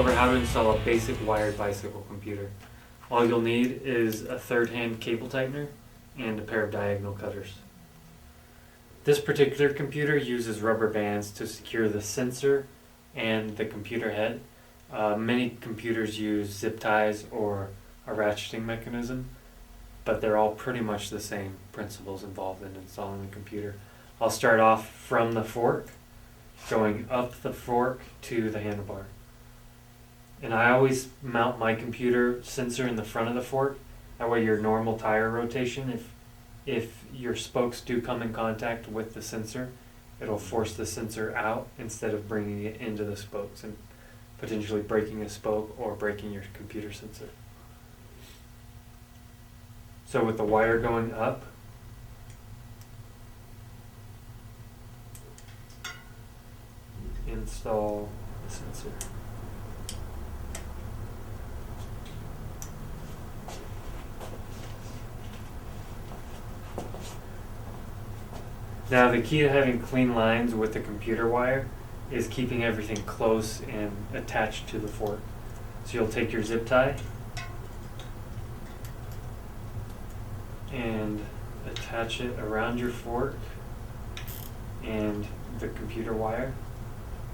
over how to install a basic wired bicycle computer. All you'll need is a third-hand cable tightener and a pair of diagonal cutters. This particular computer uses rubber bands to secure the sensor and the computer head. Many computers use zip ties or a ratcheting mechanism, but they're all pretty much the same principles involved in installing the computer. I'll start off from the fork, going up the fork to the handlebar. And I always mount my computer sensor in the front of the fork. That way your normal tire rotation, if your spokes do come in contact with the sensor, it'll force the sensor out instead of bringing it into the spokes and potentially breaking a spoke or breaking your computer sensor. So with the wire going up, install the sensor. Now the key to having clean lines with the computer wire is keeping everything close and attached to the fork. So you'll take your zip tie and attach it around your fork and the computer wire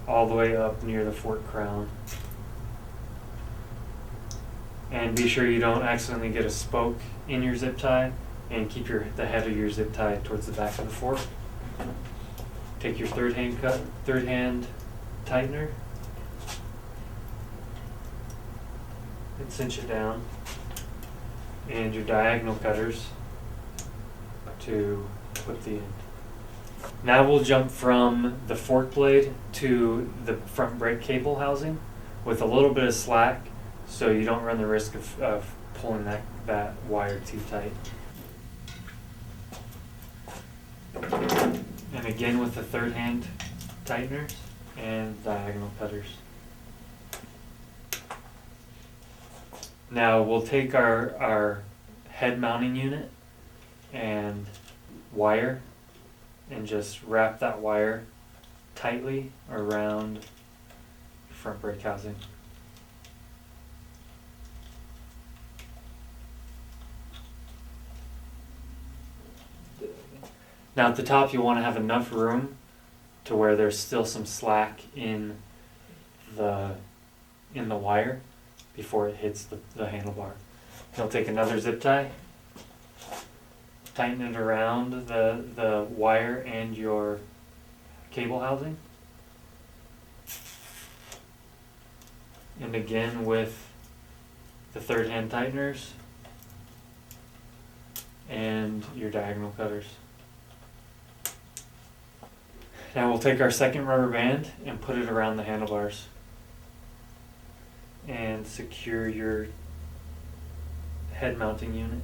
all the way up near the fork crown. And be sure you don't accidentally get a spoke in your zip tie, and keep the head of your zip tie towards the back of the fork. Take your third hand tightener and cinch it down, and your diagonal cutters to clip the end. Now we'll jump from the fork blade to the front brake cable housing with a little bit of slack so you don't run the risk of pulling that wire too tight. And again with the third hand tighteners and diagonal cutters. Now we'll take our head mounting unit and wire and just wrap that wire tightly around the front brake housing. Now at the top you'll want to have enough room to where there's still some slack in the wire before it hits the handlebar. You'll take another zip tie, tighten it around the wire and your cable housing. And again with the third hand tighteners and your diagonal cutters. Now we'll take our second rubber band and put it around the handlebars and secure your head mounting unit.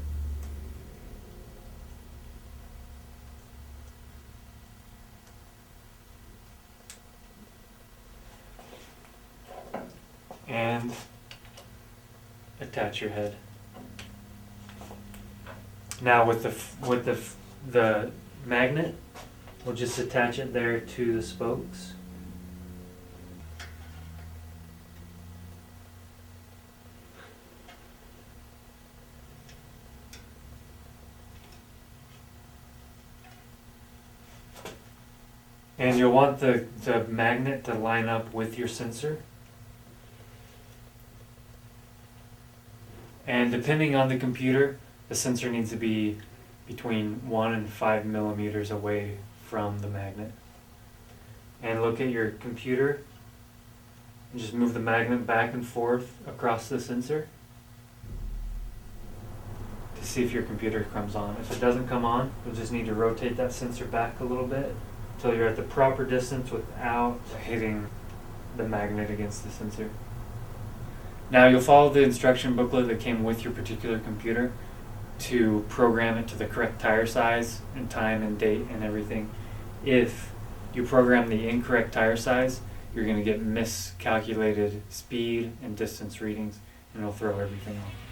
And attach your head. Now with the magnet, we'll just attach it there to the spokes. And you'll want the magnet to line up with your sensor. And depending on the computer, the sensor needs to be between 1 and 5 millimeters away from the magnet. And look at your computer and just move the magnet back and forth across the sensor to see if your computer comes on. If it doesn't come on, you'll just need to rotate that sensor back a little bit until you're at the proper distance without hitting the magnet against the sensor. Now you'll follow the instruction booklet that came with your particular computer to program it to the correct tire size and time and date and everything. If you program the incorrect tire size, you're going to get miscalculated speed and distance readings, and it'll throw everything off.